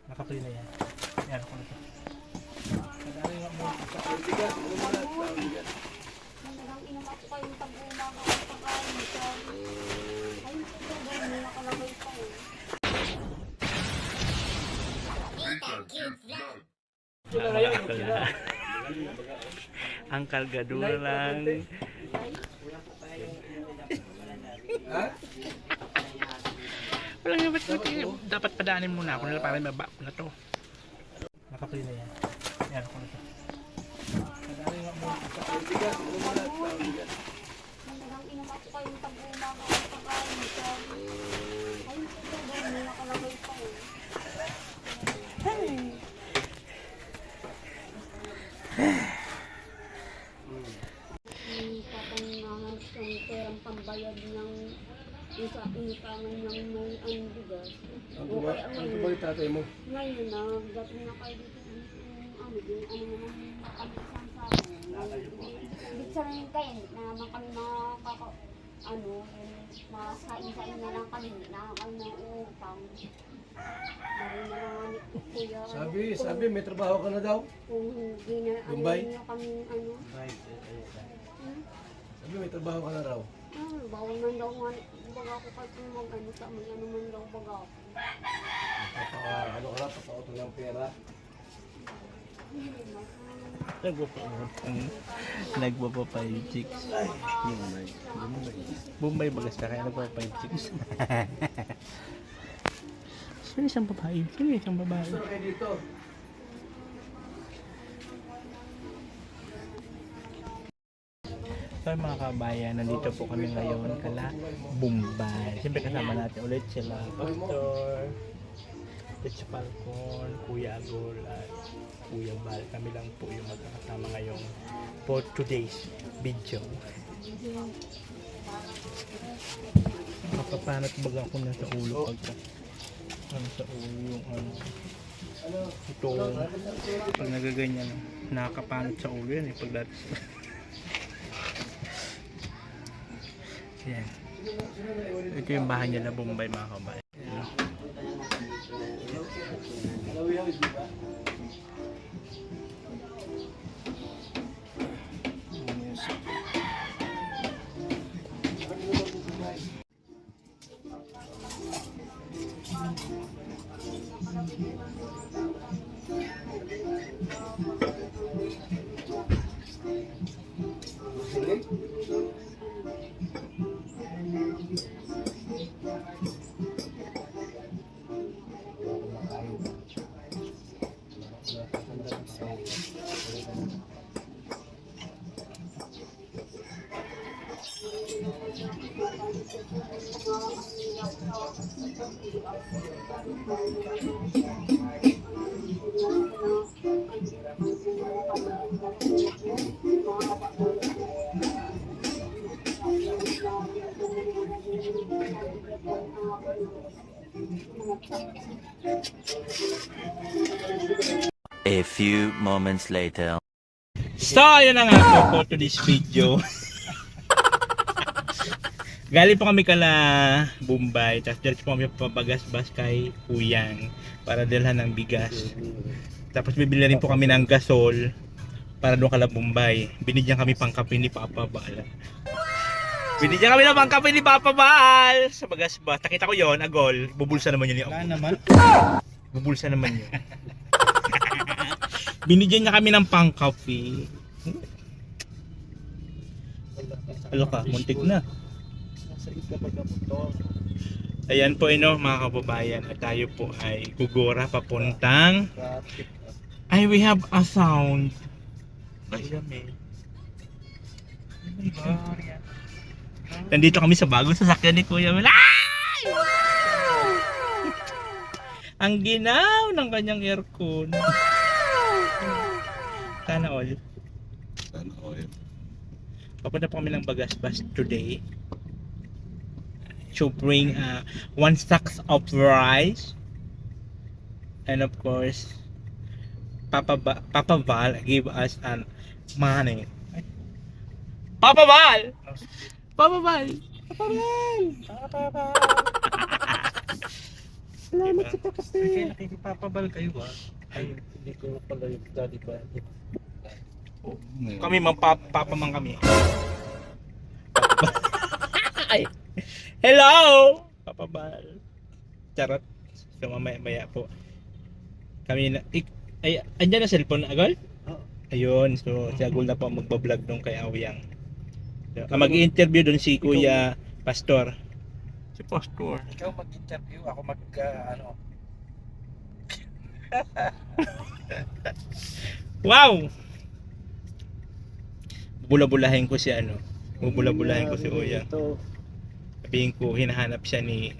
Nakaplay na yan. Yan ako na ito. Kadali nga mo sa bigas, umulat sa bigas. Nang inama ko kayong tag-umaga at pagkain nito. Ayun po ba, may nakalagay pa eh. Ang kalgadura lang. Ha? Wala nga ba't dapat padaanin muna ako nila para mababa ko na to. Nakaplay na yan. Yan ako na ito. Kadali nga mo sa bigas, umulat sa bigas. Nang inama ko kayong tag-umaga at pagkain nito. Ayun po ba, may nakalagay pa eh. Papangahan ng perang pambayad ng inutangan ng may bigas. Ang ba yung tatay mo? Ngayon na, dating na kayo dito naman kami isang sa akin. Ibig sabihin kayo, hindi na naman kami masain-sain na lang kami, hindi na kami nauutang. Sabi, may trabaho ka na daw. Kung hindi na, Bombay? niyo kami, Sabi, may trabaho ka na raw. bawal man daw nga, baga ako kahit sa may man daw baga ako. Ano ka na, papautong ng pera. Nagpapa 5 chicks. Bombay bagas ka kaya nagpapa 5 chicks. Sino isang babae? Sino isang babae? Gusto kayo dito. So mga kabayan, nandito po kami ngayon kala Bombay. Siyempre kasama natin ulit sila Pastor, Tich Falcon, Kuya Agol at Kuya Bal. Kami lang po yung magkakasama ngayong for today's video. Mapapanat baga ako na sa ulo pagka sa ulo yung ito pag nagaganyan nakakapanat sa ulo yan pag dati. Yan. Ito yung bahay niya na Bombay mga kabayan. A few moments later. So, yun na nga po to this video. Galing po kami kala Bombay, tapos diretso po kami pabagas-bas kay Kuyang para dalhan ng bigas. Tapos bibili rin po kami ng gasol para doon kala Bombay. Binigyan kami pang kape ni Papa Bal. Binigyan kami ng pang kape ni Papa Bal sa bagas-bas. Nakita ko yon, Agol. Bubulsa naman yun. Wala naman. Bubulsa naman yun. Binigyan niya kami ng pang kape. Alo ka, muntik na. Ayan po mga kababayan, at tayo po ay gugora papuntang we have a sound. Nandito kami sa bagong sasakyan ni Kuya Mel. Ang ginaw ng kanyang aircon. Sana all. Papunta po kami ng Bagasbas today to bring 1 sacks of rice, and of course Papa Val gave us money. Papa Val! Papa Val! Papa Val! Salamat Diba? sa pakape. Kasi nakikipapabal kayo ah. Ay, hindi ko pala yung daddy ba? Kami magpapamang kami. Ay. Hello! Papabal. Charot. So mamaya po. Kami na ay andyan na cellphone agol? Oo. Ayun, so si Agol na po ang magbablog nung kay Awyang. So, mag-interview doon si Kuya Pastor. Si Pastor. Ikaw mag-interview, ako ano. Wow! Bula-bulahin ko si ano. Bubula-bulahin ko si Kuya. Ito. Sabihin ko, hinahanap siya ni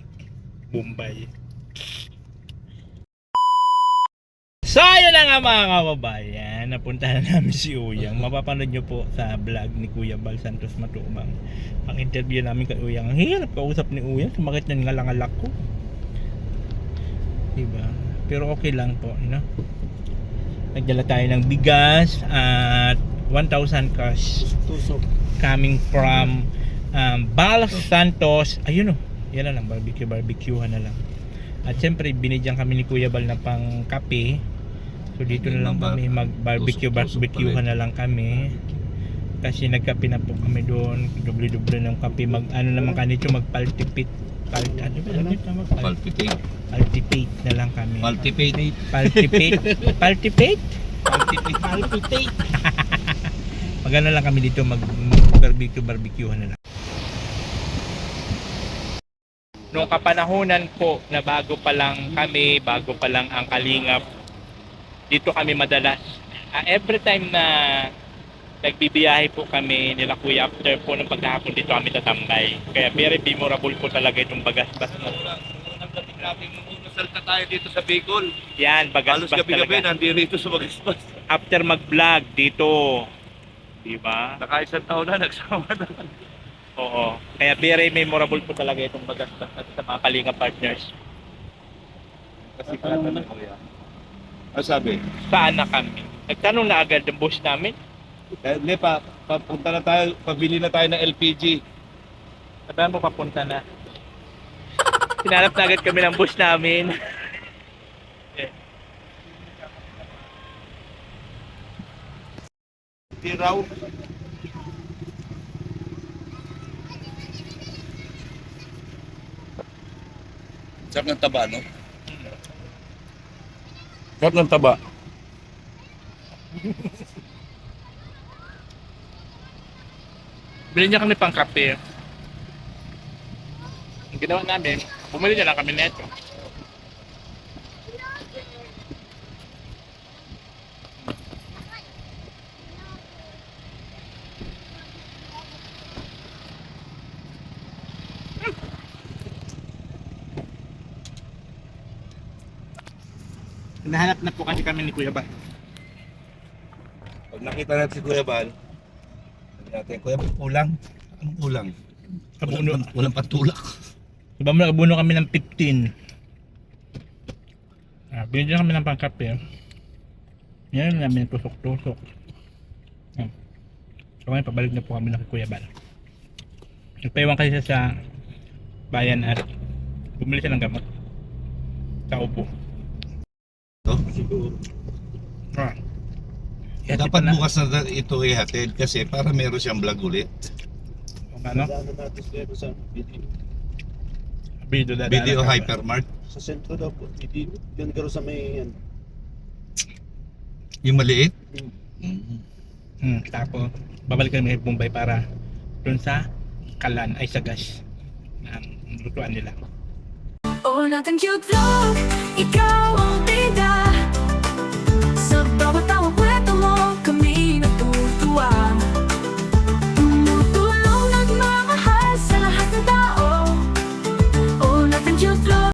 Bombay. So ayun na nga mga kababayan, napuntahan namin si Uyang. Mapapanood nyo po sa vlog ni Kuya Bal Santos Matubang ang interview namin kay Uyang. Ang hirap kausap ni Uyang, sumakit na yung ngalangalak ko, diba? Pero okay lang po, you know? Nagdala tayo ng bigas at 1,000 cash Tusok. coming from Bal Santos. Ayun o, yan na lang, barbecuehan na lang. At siyempre binigyan kami ni Kuya Bal na pang kape. So dito na lang kami barbecuehan na lang kami. Kasi nagkape na po kami doon, doble-doble ng kape. Ano naman kanito, magpaltipate. Palpipate na lang kami. Palpipate. Magano lang kami dito, barbecuehan na lang. Nung kapanahunan po na bago pa lang ang Kalingap, dito kami madalas. Every time na nagbibiyahe po kami nila Kuya, after po ng paghapon dito kami tatambay. Kaya very memorable po talaga itong bagasbas mo. Unang dating natin nung nasalta tayo dito sa Bicol. Yan, Halos bagasbas gabi-gabi talaga. nandito sa Bagasbas. After mag-vlog dito, diba? Nakaisang taon na, nagsama na. Oo. Kaya very memorable po talaga itong bagasbas natin sa mga Kalingap partners. Kasi kata na kuya. Ano sabi? Saan na kami? Nagtanong na agad ang boss namin. Hindi pa, papunta na tayo, pabili na tayo ng LPG. Sabihan mo papunta na. Sinanap na agad kami ng boss namin. Tiraw. Sarap ng taba, no? Sarap ng taba. Bili niya kami pang kape. Ang ginawa namin, bumili niya lang kami neto. Nahanap na po kasi kami ni Kuya Ba. Pag nakita natin si Kuya Bal, sabi natin, Kuya Bal, kulang. Anong kulang? Abuno. Walang patulak. Diba mo nakabuno kami ng 15. Binigyan kami ng pangkape. Yan namin tusok-tusok. So ngayon pabalik na po kami ng Kuya Bal. Nagpaiwan kasi siya sa bayan at bumili siya ng gamot sa upo. Siguro. Dapat bukas na ito ihatid kasi para meron siyang vlog ulit. Ano? Daan natin sila sa Video Hypermart. sa sentro daw po. Hindi, yan garo sa may yan. Yung maliit? Tapos babalik kami ng Bombay para dun sa Kalan ay sa gas ang lutuan nila. Oh, nating cute vlog, ikaw ang bida.